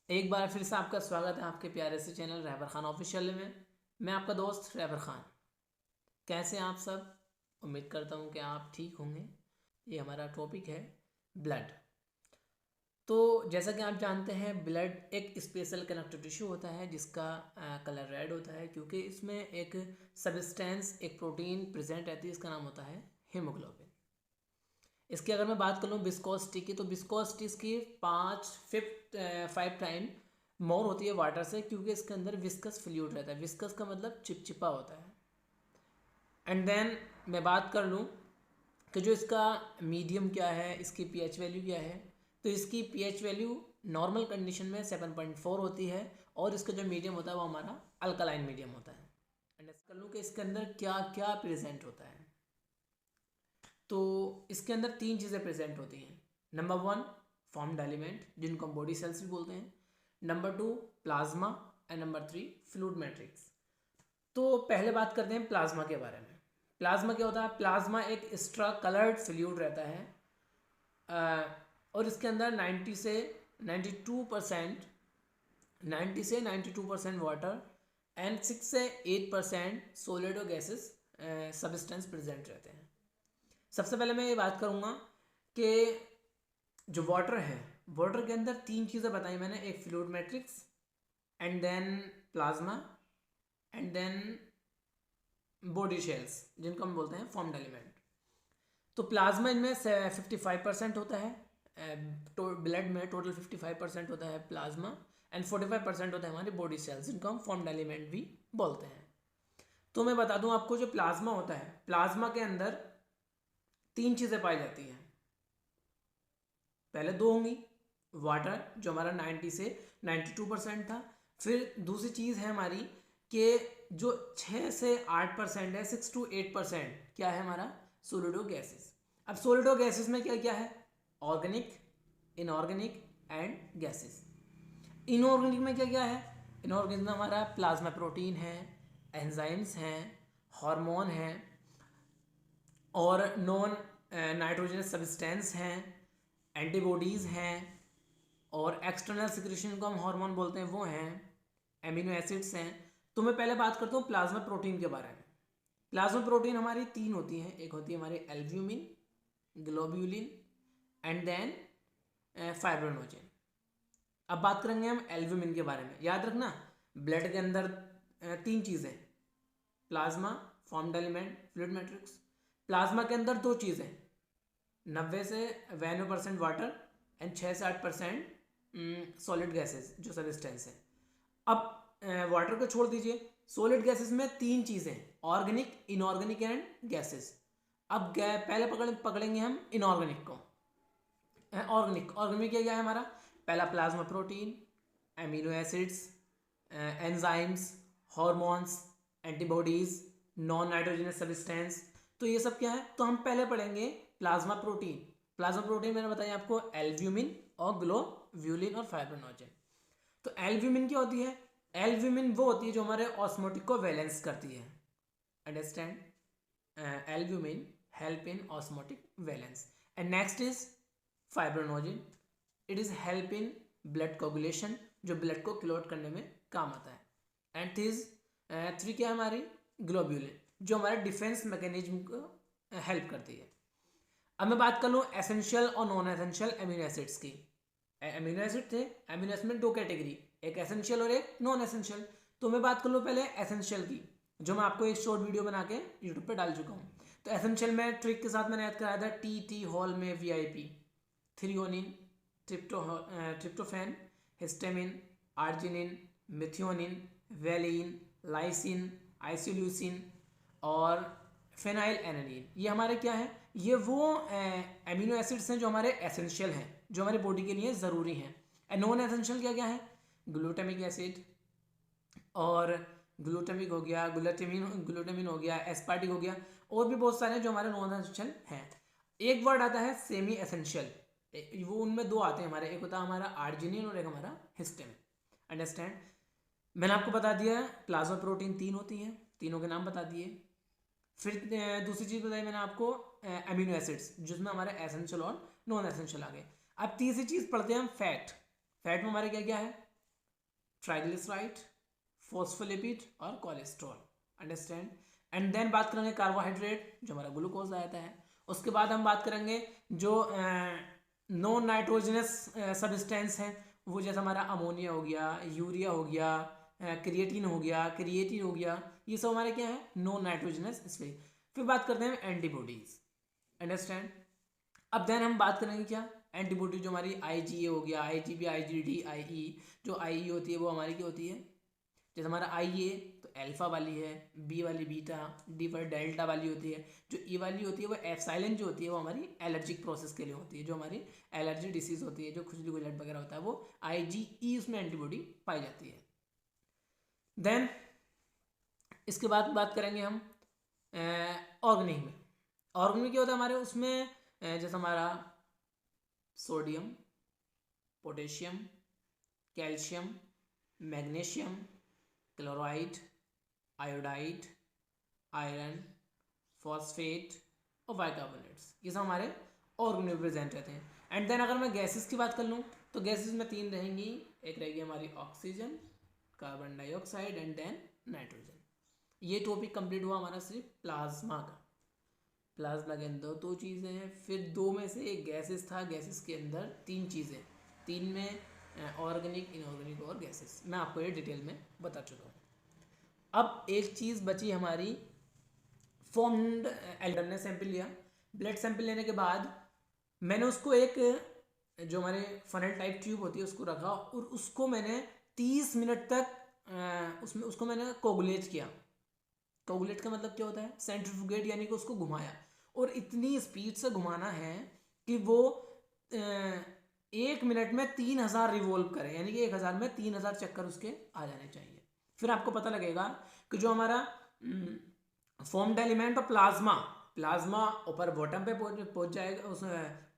एक बार फिर से आपका स्वागत है आपके प्यारे से चैनल रहबर खान ऑफिशियल में। मैं आपका दोस्त रहबर खान। कैसे हैं आप सब? उम्मीद करता हूँ कि आप ठीक होंगे। ये हमारा टॉपिक है ब्लड। तो जैसा कि आप जानते हैं, ब्लड एक स्पेशल कनेक्टिव टिश्यू होता है जिसका कलर रेड होता है, क्योंकि इसमें एक सब्सटेंस, एक प्रोटीन प्रेजेंट रहती है। इसका नाम होता है हीमोग्लोबिन। इसकी अगर मैं बात करूँ विस्कोसिटी की, तो विस्कोसिटी इसकी 5 टाइम मोर होती है वाटर से, क्योंकि इसके अंदर विस्कस फ्लूइड रहता है। विस्कस का मतलब चिपचिपा होता है। एंड देन मैं बात कर लूँ कि जो इसका मीडियम क्या है, इसकी पीएच वैल्यू क्या है, तो इसकी पीएच वैल्यू नॉर्मल कंडीशन में 7.4 होती है, और इसका जो मीडियम होता है वो हमारा अल्कलाइन मीडियम होता है। एंड कर लूँ कि इसके अंदर क्या क्या प्रेजेंट होता है, तो इसके अंदर 3 चीज़ें प्रेजेंट होती हैं। नंबर 1, फॉर्म्ड एलिमेंट जिनको हम बॉडी सेल्स भी बोलते हैं। Number 2, plasma. And number 3, fluid matrix. तो पहले बात करते हैं प्लाज्मा के बारे में। प्लाज्मा क्या होता है? प्लाज्मा एक एक्स्ट्रा कलर्ड फ्लूइड रहता है, और इसके अंदर 90 से 92% वाटर एंड 6 से 8% सॉलिड और गैसेस सब्सटेंस प्रेजेंट रहते हैं। सबसे पहले मैं ये बात करूँगा कि जो वाटर है, वाटर के अंदर 3 चीज़ें बताई मैंने। एक fluid matrix, and then plasma, and then body cells जिनको हम बोलते हैं फॉर्म्ड एलिमेंट। तो प्लाज्मा इनमें 55% होता है। ब्लड में टोटल 55% होता है प्लाज्मा, एंड 45% होता है हमारे बॉडी सेल्स जिनको हम फॉर्म्ड एलिमेंट भी बोलते हैं। तो मैं बता दूं आपको, जो प्लाज्मा होता है, प्लाज्मा के अंदर 3 चीज़ें पाई जाती हैं। पहले 2 होंगी, वाटर जो हमारा 90 से 92% था। फिर दूसरी चीज़ है हमारी कि जो 6 से 8% है, 6 to 8% क्या है हमारा? सोलिडो गैसेस। अब सोलिडो गैसेस में क्या क्या है? Organic, inorganic and gases. Inorganic में क्या क्या है? इनऑर्गेनिक में हमारा प्लाज्मा प्रोटीन है, एंजाइम्स हैं, हार्मोन हैं, और नॉन नाइट्रोजनस सब्सटेंस हैं, एंटीबॉडीज़ हैं, और एक्सटर्नल सिक्रेशन को हम हार्मोन बोलते हैं वो हैं, एमिनो एसिड्स हैं। तो मैं पहले बात करता हूँ प्लाज्मा प्रोटीन के बारे में। प्लाज्मा प्रोटीन हमारी 3 होती हैं। एक होती है हमारी एल्ब्यूमिन, ग्लोब्यूलिन एंड देन फाइब्रोनोजेन। अब बात करेंगे हम एल्ब्यूमिन के बारे में। याद रखना, ब्लड के अंदर 3 चीज़ें, plasma, formed element, fluid matrix. Plasma के अंदर 2 चीज़ें, 90 से 92% वाटर एंड 6 से 8% सॉलिड गैसेस जो सब्सटेंस है। अब वाटर को छोड़ दीजिए, सॉलिड गैसेस में 3 चीज़ें, ऑर्गेनिक, इनऑर्गेनिक एंड गैसेस। अब पहले पकड़ेंगे हम इनऑर्गेनिक को। ऑर्गेनिक ऑर्गेनिक क्या क्या है हमारा? पहला plasma protein, amino acids, enzymes, hormones, antibodies, non nitrogenous substance. तो ये सब क्या है? तो हम पहले पढ़ेंगे प्लाज्मा प्रोटीन। प्लाज्मा प्रोटीन मैंने बताया आपको, एल्ब्यूमिन और ग्लोब्यूलिन और फाइब्रोनोजेन। तो एल्ब्यूमिन क्या होती है? एल्ब्यूमिन वो होती है जो हमारे ऑस्मोटिक को बैलेंस करती है। Understand? Albumin help in osmotic balance. And next is fibrinogen. It is help in blood coagulation, जो ब्लड को क्लॉट करने में काम आता है। एंड थीज 3 क्या हमारी? ग्लोब्यूलिन, जो हमारे डिफेंस मैकेनिज्म को हेल्प करती है। अब मैं बात कर लूँ एसेंशियल और नॉन एसेंशियल एमिनो एसिड्स की। एमिनो एसिड थे, एमिनो एसिड में 2 कैटेगरी, एक एसेंशियल और एक नॉन एसेंशियल। तो मैं बात कर लूँ पहले एसेंशियल की, जो मैं आपको एक शॉर्ट वीडियो बना के यूट्यूब पे डाल चुका हूँ। तो एसेंशियल में ट्रिक के साथ मैंने याद कराया था, टी हॉल में VIP, threonine, tryptophan, histamine, arginine, methionine, valine, lysine, isoleucine और फेनाइल एनानिन। ये हमारे क्या है? ये वो एमिनो एसिड्स हैं जो हमारे एसेंशियल हैं, जो हमारी बॉडी के लिए ज़रूरी हैं। एंड नॉन एसेंशियल क्या क्या है? ग्लूटामिक एसिड, और ग्लूटामिक हो गया, ग्लूटामिन हो गया, एस्पार्टिक हो गया, और भी बहुत सारे हैं जो हमारे नॉन एसेंशियल हैं। एक वर्ड आता है सेमी एसेंशियल, वो उनमें 2 आते हैं हमारे, एक होता है हमारा आर्जिनिन और एक हमारा हिस्टामिन। अंडरस्टैंड? मैंने आपको बता दिया प्लाज्मा प्रोटीन 3 होती हैं, तीनों के नाम बता दिए। फिर दूसरी चीज़ बताई मैंने आपको एमिनो एसिड्स, जिसमें हमारे एसेंशियल और नॉन एसेंशियल आ गए। अब तीसरी चीज़ पढ़ते हैं हम फैट। फैट में हमारे क्या क्या है? ट्राइग्लिसराइड, फॉस्फोलिपिड और कोलेस्ट्रॉल। अंडरस्टैंड। एंड देन बात करेंगे कार्बोहाइड्रेट जो हमारा ग्लूकोज आता है। उसके बाद हम बात करेंगे जो नॉन नाइट्रोजनस सब्सटेंस है, वो जैसे हमारा अमोनिया हो गया, यूरिया हो गया, क्रिएटिन हो गया, ये सब हमारे क्या है, नॉन नाइट्रोजनस। इसलिए फिर बात करते हैं एंटीबॉडीज। अंडरस्टैंड। अब देन हम बात करेंगे क्या, एंटीबॉडी जो हमारी IgA हो गया, IgB, IgD, IE। जो IE होती है वो हमारी क्या होती है, जैसे हमारा IA तो अल्फा वाली है, B वाली बीटा, D वाली डेल्टा वाली होती है। जो E वाली होती है वो एप्सिलॉन जो होती है वो हमारी एलर्जिक प्रोसेस के लिए होती है, जो हमारी एलर्जी डिसीज होती है, जो खुजली गुजलाहट वगैरह होता है, वो IgE उसमें एंटीबॉडी पाई जाती है। देन इसके बाद बात करेंगे हम ऑर्गेनिक में। ऑर्गेनिक क्या होता है हमारे उसमें, जैसे हमारा sodium, potassium, calcium, magnesium, chloride, iodide, iron, phosphate और बाइकार्बोनेट्स, ये सब हमारे ऑर्गेनिक में प्रेजेंट रहते हैं। एंड देन अगर मैं गैसेस की बात कर लूँ तो गैसेस में 3 रहेंगी, एक रहेगी हमारी oxygen, carbon dioxide and then nitrogen. ये टॉपिक कंप्लीट हुआ हमारा सिर्फ प्लाज्मा का। प्लाज्मा के अंदर 2 चीज़ें हैं, फिर 2 में से एक गैसेस था, गैसेस के अंदर 3 चीज़ें, 3 में ऑर्गेनिक, इनऑर्गेनिक और गैसेस। मैं आपको ये डिटेल में बता चुका हूँ। अब एक चीज़ बची हमारी, फॉर्म्ड एल्डर ने सैंपल लिया। ब्लड सैंपल लेने के बाद मैंने उसको एक जो हमारे फनल टाइप ट्यूब होती है उसको रखा और उसको मैंने 30 मिनट तक उसमें उसको मैंने कोगुलेट किया। कोगुलेट का मतलब क्या होता है, सेंट्रीफ्यूगेट, यानी कि उसको घुमाया, और इतनी स्पीड से घुमाना है कि वो 1 मिनट में 3000 रिवॉल्व करे, यानी कि 1000 में 3000 चक्कर उसके आ जाने चाहिए। फिर आपको पता लगेगा कि जो हमारा फॉर्म्ड एलिमेंट और प्लाज्मा ऊपर बॉटम पे पहुंच जाएगा, उस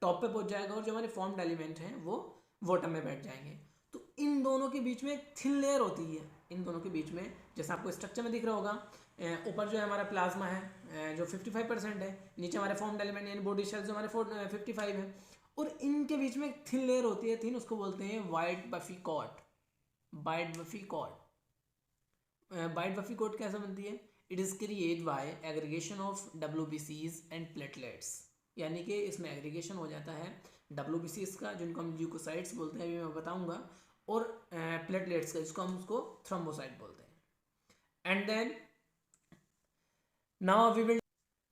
टॉप पे पहुंच जाएगा, और जो हमारे फॉर्म्ड एलिमेंट हैं वो बॉटम में बैठ जाएंगे। तो इन दोनों के बीच में एक थिन लेयर होती है, इन दोनों के बीच में, जैसा आपको स्ट्रक्चर में दिख रहा होगा, ऊपर जो है हमारा प्लाज्मा है जो 55% है, नीचे हमारे फॉर्म्ड एलिमेंट यानी बॉडी शेल्स जो हमारे 55 है, और इनके बीच में एक थिन लेयर होती है, थिन, उसको बोलते हैं white buffy coat. White buffy coat कैसे बनती है, it is create by aggregation of WBCs and platelets, यानी कि इसमें एग्रीगेशन हो जाता है WBCs का, जिनको हम ल्यूकोसाइट्स बोलते हैं, अभी मैं बताऊंगा, और प्लेटलेट्स का, जिसको हम उसको थ्रोम्बोसाइट बोलते हैं। And then now we will,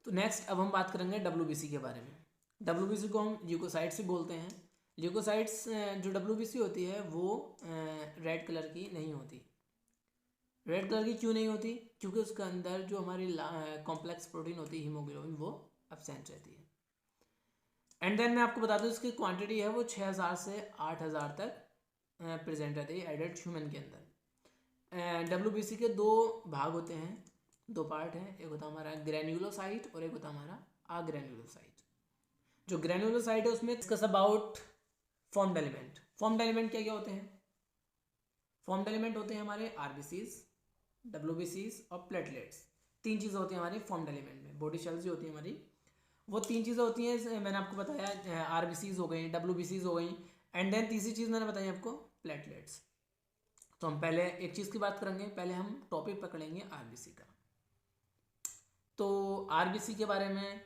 तो नेक्स्ट अब हम बात करेंगे WBC के बारे में। WBC को हम ल्यूकोसाइट्स भी बोलते हैं। ल्यूकोसाइट्स जो WBC होती है वो रेड कलर की नहीं होती। रेड कलर की क्यों नहीं होती, क्योंकि उसके अंदर जो हमारी कॉम्प्लेक्स प्रोटीन होती है हीमोग्लोबिन, वो एब्सेंट रहती है। एंड देन मैं आपको बता दूं इसकी क्वांटिटी है वो 6000 से 8000 तक प्रेजेंट रहती है एडल्ट ह्यूमन के अंदर। WBC के 2 भाग होते हैं, 2 पार्ट हैं, एक होता है हमारा ग्रेन्युलोसाइट और एक होता है हमारा अग्रेन्युलोसाइट। जो ग्रेन्युलोसाइट है उसमें discuss about formed element. Formed element क्या क्या होते हैं, फॉर्म्ड एलिमेंट होते हैं हमारे RBCs, WBCs और प्लेटलेट्स। 3 चीज़ें होती हैं हमारी फॉर्म्ड एलिमेंट में, बॉडी शेल्स जो होती है हमारी, वो 3 चीज़ें होती हैं। मैंने आपको बताया RBCs हो गई, WBCs हो गई, एंड देन तीसरी चीज़ मैंने बताई आपको प्लेटलेट्स। तो हम पहले एक चीज़ की बात करेंगे, पहले हम टॉपिक पकड़ेंगे RBC का। तो RBC के बारे में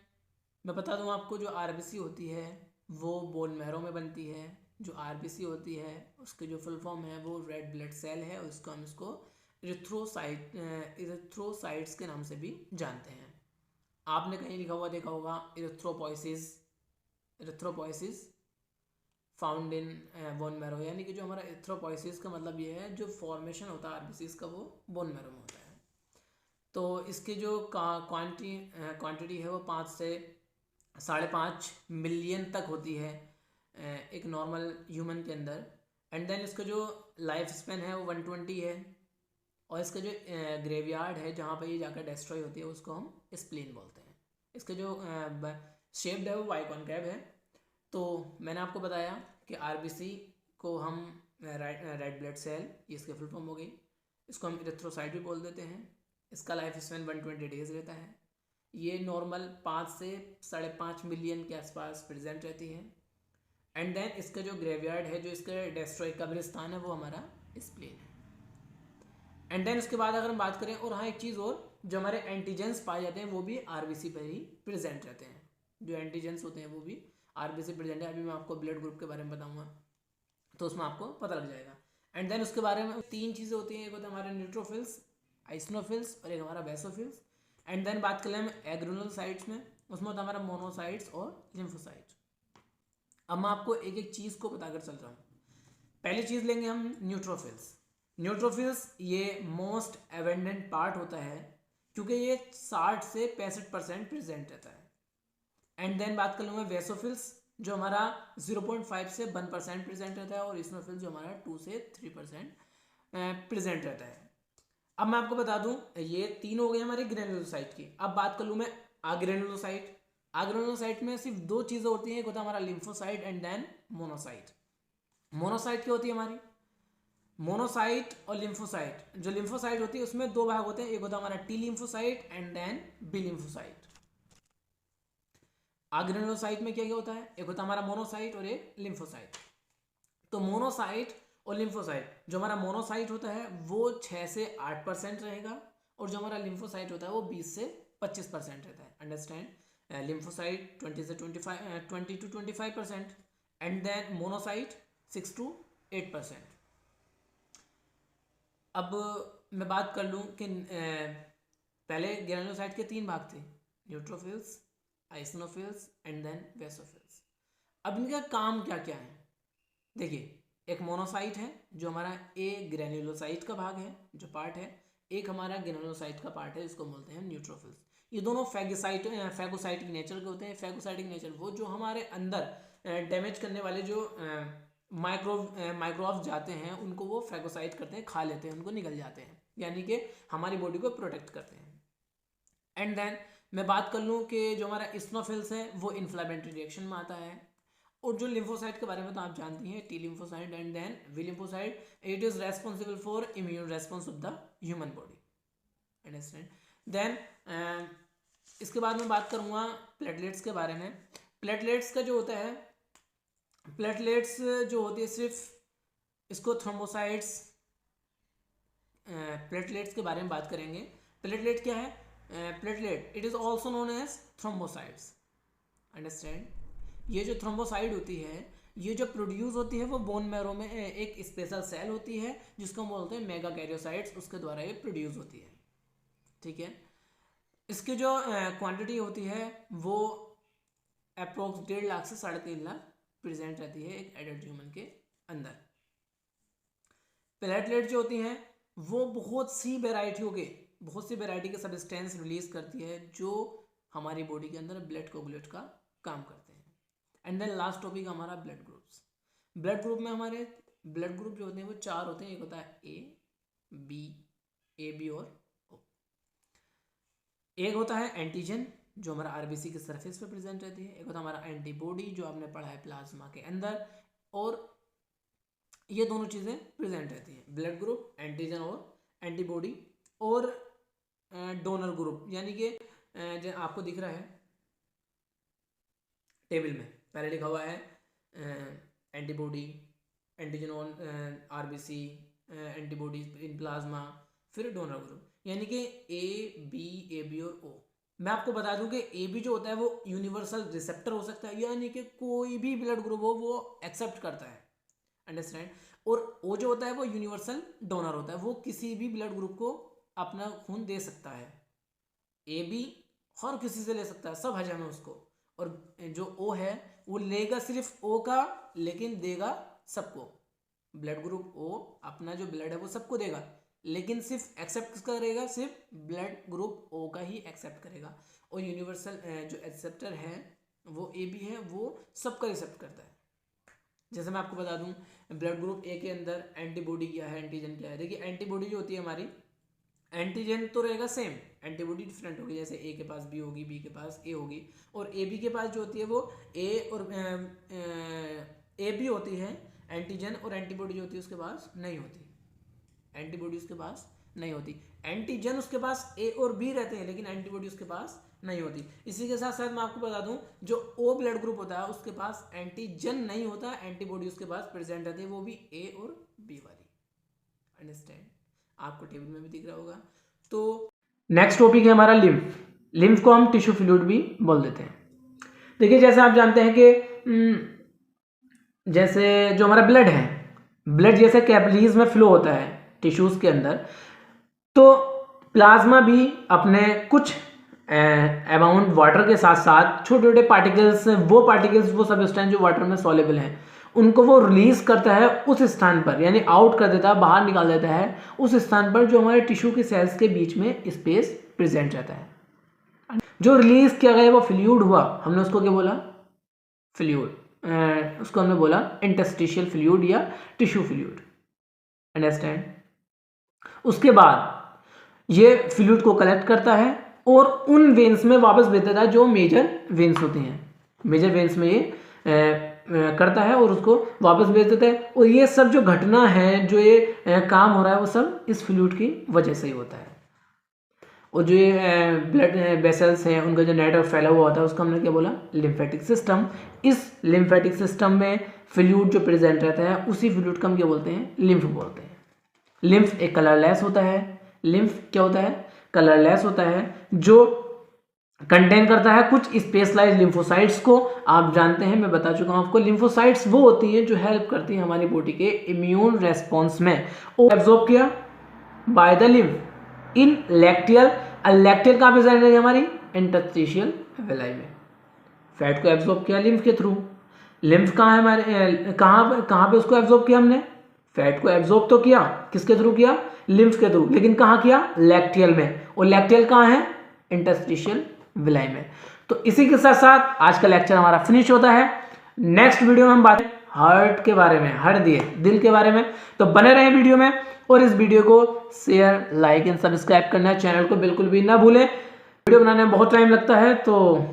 मैं बता दूं आपको, जो RBC होती है वो बोन मैरो में बनती है। जो RBC होती है उसके जो फुल फॉर्म है वो रेड ब्लड सेल है, और उसको हम इसको इरिथ्रोसाइट्स के नाम से भी जानते हैं। आपने कहीं लिखा हुआ देखा होगा erythropoiesis found in bone marrow, यानी कि जो हमारा इरिथ्रोपोइसिस का मतलब ये है जो फॉर्मेशन होता है RBCs का वो बोन मैरो में होता है। तो इसकी जो क्वांटिटी है वो 5 से 5.5 मिलियन तक होती है एक नॉर्मल ह्यूमन के अंदर। एंड देन इसका जो लाइफ स्पेन है वो 120 है, और इसका जो ग्रेवयार्ड है जहाँ पर ये जाकर डिस्ट्रॉय होती है उसको हम स्प्लीन बोलते हैं। इसका जो शेप्ड है वो बाइकॉन्केव है। तो मैंने आपको बताया कि RBC को हम रेड ब्लड सेल, ये इसके फुल फॉर्म हो गई, इसको हम इरिथ्रोसाइट भी बोल देते हैं। इसका लाइफ स्पेन 120 डेज रहता है। ये नॉर्मल 5 से 5.5 मिलियन के आसपास प्रेजेंट रहती है। एंड देन इसका जो ग्रेवयार्ड है, जो इसका डेस्ट्रॉय कब्रिस्तान है, वो हमारा स्प्लीन है। एंड देन उसके बाद अगर हम बात करें, और हाँ एक चीज़ और, जो हमारे एंटीजेंस पाए जाते हैं वो भी आरबीसी पर ही प्रेजेंट रहते हैं। जो एंटीजेंस होते हैं वो भी आरबीसी प्रेजेंट है। अभी मैं आपको ब्लड ग्रुप के बारे में बताऊंगा तो उसमें आपको पता लग जाएगा। एंड देन उसके बारे में 3 चीज़ें होती हैं, एक होता है हमारे न्यूट्रोफिल्स, आइसनोफिल्स और एक हमारा बेसोफिल्स। एंड देन बात करें हम एग्रेनुलोसाइट्स में, उसमें होता है हमारा मोनोसाइट्स और लिम्फोसाइट। अब मैं आपको एक एक चीज़ को बताकर चल रहा हूँ। पहली चीज़ लेंगे हम न्यूट्रोफिल्स। न्यूट्रोफिल्स ये मोस्ट एवेंडेंट पार्ट होता है क्योंकि ये 60 से 65% प्रेजेंट रहता है। एंड देन बात कर लूँगा वेसोफिल्स, जो हमारा 0.5 से 1% प्रेजेंट रहता है, और इसनोफिल्स जो हमारा 2 से 3% प्रेजेंट रहता है। अब मैं आपको बता दूं, ये 3 हो गए हमारे ग्रेनुलोसाइट की। अब बात कर लूँ मैं आग्रेनुलोसाइट। आग्रेनुलोसाइट में सिर्फ 2 चीज़ें होती हैं, एक होता है हमारा lymphocyte and then monocyte. Monocyte क्या होती है हमारी? मोनोसाइट और लिम्फोसाइट। जो लिम्फोसाइट होती है उसमें 2 भाग होते हैं, एक होता है हमारा T lymphocyte and then B lymphocyte. Agranulocyte में क्या क्या होता है? एक होता है हमारा मोनोसाइट और एक लिम्फोसाइट। तो मोनोसाइट और लिम्फोसाइट, जो हमारा मोनोसाइट होता है वो 6 से 8% रहेगा, और जो हमारा लिम्फोसाइट होता है वो 20 से 25% रहता है। अंडरस्टैंड? लिम्फोसाइट 20 से 20 to 25%, and then monocyte 6 to 8%। अब मैं बात कर लूँ कि पहले ग्रेनुलोसाइट के 3 भाग थे, न्यूट्रोफिल्स, आइसनोफिल्स एंड देन वेसोफिल्स। अब इनका काम क्या क्या है? देखिए, एक मोनोसाइट है जो हमारा ए ग्रेनुलोसाइट का भाग है, जो पार्ट है, एक हमारा ग्रेनुलोसाइट का पार्ट है, इसको बोलते हैं न्यूट्रोफिल्स। ये दोनों फैगोसाइटिक नेचर के होते हैं। फैगोसाइटिक नेचर वो जो हमारे अंदर डैमेज करने वाले जो माइक्रोब्स जाते हैं उनको वो फैगोसाइट करते हैं, खा लेते हैं, उनको निकल जाते हैं, यानी कि हमारी बॉडी को प्रोटेक्ट करते हैं। एंड देन मैं बात कर लूँ कि जो हमारा इस्नोफिल्स है वो इन्फ्लेमेटरी रिएक्शन में आता है। और जो लिम्फोसाइट के बारे में तो आप जानती हैं, T lymphocyte and then B lymphocyte, it is responsible for immune response of the human body. Understand? Then इसके बाद मैं बात करूँगा प्लेटलेट्स के बारे में। प्लेटलेट्स का जो होता है, प्लेटलेट्स जो होती है सिर्फ इसको थ्रोम्बोसाइट्स, प्लेटलेट्स के बारे में बात करेंगे। प्लेटलेट क्या है? Platelet it is also known as thrombocytes. Understand? ये जो थ्रोम्बोसाइट होती है, ये जो प्रोड्यूस होती है वो बोन मैरो में एक स्पेशल सेल होती है जिसको हम बोलते हैं मेगा कैरियोसाइट्स, उसके द्वारा ये प्रोड्यूस होती है। ठीक है? इसकी जो क्वांटिटी होती है वो अप्रोक्स 1.5 लाख से 3.5 लाख प्रेजेंट रहती है एक एडल्ट ह्यूमन के अंदर। प्लेटलेट जो होती हैं वो बहुत सी वेराइटी के सब्सटेंस रिलीज करती है जो हमारी बॉडी के अंदर ब्लड कोगुलेट का काम करते हैं। एंड देन लास्ट टॉपिक हमारा ब्लड ग्रुप्स। ब्लड ग्रुप में हमारे ब्लड ग्रुप जो होते हैं वो 4 होते हैं, एक होता है ए बी और ओ। एक होता है एंटीजन जो हमारा आरबीसी के सरफेस पे प्रेजेंट रहती है, एक होता है हमारा एंटीबॉडी जो आपने पढ़ा है प्लाज्मा के अंदर, और ये दोनों चीज़ें प्रेजेंट रहती हैं, ब्लड ग्रुप, एंटीजन और एंटीबॉडी। और डोनर ग्रुप, यानी कि जो आपको दिख रहा है टेबल में पहले लिखा हुआ है antibody, antigen on RBC, antibody in plasma, फिर डोनर ग्रुप, यानी कि ए बी और ओ। मैं आपको बता दूं कि ए बी जो होता है वो यूनिवर्सल रिसेप्टर हो सकता है, यानी कि कोई भी ब्लड ग्रुप हो वो एक्सेप्ट करता है। अंडरस्टैंड? और ओ जो होता है वो यूनिवर्सल डोनर होता है, वो किसी भी ब्लड ग्रुप को अपना खून दे सकता है। ए बी हर किसी से ले सकता है, सब हजम है उसको। और जो ओ है वो लेगा सिर्फ ओ का, लेकिन देगा सबको। ब्लड ग्रुप ओ अपना जो ब्लड है वो सबको देगा, लेकिन सिर्फ एक्सेप्ट किसका करेगा? सिर्फ ब्लड ग्रुप ओ का ही एक्सेप्ट करेगा। और यूनिवर्सल जो एक्सेप्टर है वो ए बी है, वो सबका एक्सेप्ट करता है। जैसे मैं आपको बता दूं, ब्लड ग्रुप ए के अंदर एंटीबॉडी क्या है, एंटीजन क्या है। देखिए, एंटीबॉडी जो होती है हमारी, एंटीजन तो रहेगा सेम, एंटीबॉडी डिफरेंट होगी। जैसे ए के पास बी होगी, बी के पास ए होगी, और ए बी के पास जो होती है वो ए और ए बी होती है एंटीजन, और एंटीबॉडी जो होती है उसके पास नहीं होती। एंटीबॉडी उसके पास नहीं होती। एंटीजन उसके पास ए और बी रहते हैं, लेकिन एंटीबॉडी उसके पास नहीं होती। इसी के साथ साथ मैं आपको बता दूं, जो ओ ब्लड ग्रुप होता है उसके पास एंटीजन नहीं होता, एंटीबॉडी उसके पास प्रेजेंट रहती है, वो भी ए और बी वाली। अंडरस्टैंड? आपको टेबल में भी दिख रहा होगा। तो नेक्स्ट टॉपिक है हमारा लिम्फ। लिम्फ को हम टिश्यू फ्लूइड भी बोल देते हैं। देखिए जैसे आप जानते हैं कि जैसे जो हमारा ब्लड है, ब्लड जैसे कैपिलरीज में फ्लो होता है टिश्यूज के अंदर, तो प्लाज्मा भी अपने कुछ अमाउंट वाटर के साथ साथ छोटे छोटे पार्टिकल्स, वो सब्सटेंस जो वाटर में सॉल्युबल हैं, उनको वो रिलीज करता है उस स्थान पर, यानी आउट कर देता है, बाहर निकाल देता है उस स्थान पर जो हमारे टिश्यू के सेल्स के बीच में स्पेस प्रेजेंट रहता है। जो रिलीज किया गया वो फ्लूइड हुआ, हमने उसको क्या बोला? फ्लूइड। उसको हमने बोला इंटरस्टिशियल फ्लूइड या टिश्यू फ्लूइड। अंडरस्टैंड? उसके बाद ये फ्लूइड को कलेक्ट करता है और उन वेन्स में वापस भेज देता है जो मेजर वेन्स होती हैं। मेजर वेन्स में ये करता है और उसको वापस भेज देता है। और ये सब जो घटना है, जो ये काम हो रहा है, वो सब इस फ्लूइड की वजह से ही होता है। और जो ये ब्लड वेसल्स हैं, उनका जो नेटवर्क फैला हुआ होता है, उसको हमने क्या बोला? Lymphatic system. इस लिम्फेटिक सिस्टम में फ्लूइड जो प्रेजेंट रहता है, उसी फ्लूइड को हम क्या बोलते हैं? लिम्फ बोलते हैं। लिम्फ एक कलरलेस होता है। लिम्फ क्या होता है? कलरलेस होता है, जो कंटेन करता है कुछ स्पेशलाइज्ड लिम्फोसाइट्स को। आप जानते हैं, मैं बता चुका हूं आपको, लिम्फोसाइट्स वो होती हैं जो हेल्प करती हैं हमारी बॉडी के इम्यून रेस्पॉन्स में। और एब्जॉर्ब किया by the lymph in lacteal. Lacteal कहाँ पे साइड है? हमारी इंटरस्टिशियल वेलाई में। फैट को एब्जॉर्ब किया लिम्फ के थ्रू। लिम्फ कहाँ है हमारे? कहाँ पे उसको एब्जॉर्ब किया हमने? फैट को एब्जॉर्ब तो किया, किसके थ्रू किया? लिम्फ के थ्रू। लेकिन कहाँ किया? लैक्टियल में। और लैक्टियल कहाँ है? इंटरस्टिशियल विलाई में। तो इसी के साथ साथ आज का लेक्चर हमारा फिनिश होता है। नेक्स्ट वीडियो में हम बात हार्ट के बारे में, हार्ट दिल के बारे में। तो बने रहें वीडियो में, और इस वीडियो को शेयर, लाइक एंड सब्सक्राइब करना, चैनल को बिल्कुल भी ना भूलें। वीडियो बनाने में बहुत टाइम लगता है, तो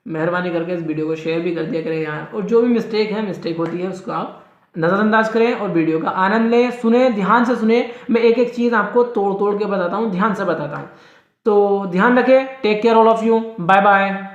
मेहरबानी करके इस वीडियो को शेयर भी कर दिया करें यहाँ। और जो भी मिस्टेक होती है उसको आप नज़रअंदाज करें और वीडियो का आनंद लें। सुने, ध्यान से सुने। मैं एक एक चीज़ आपको तोड़ के बताता हूँ, ध्यान से बताता हूँ। तो ध्यान रखें। Take care all of you. Bye bye.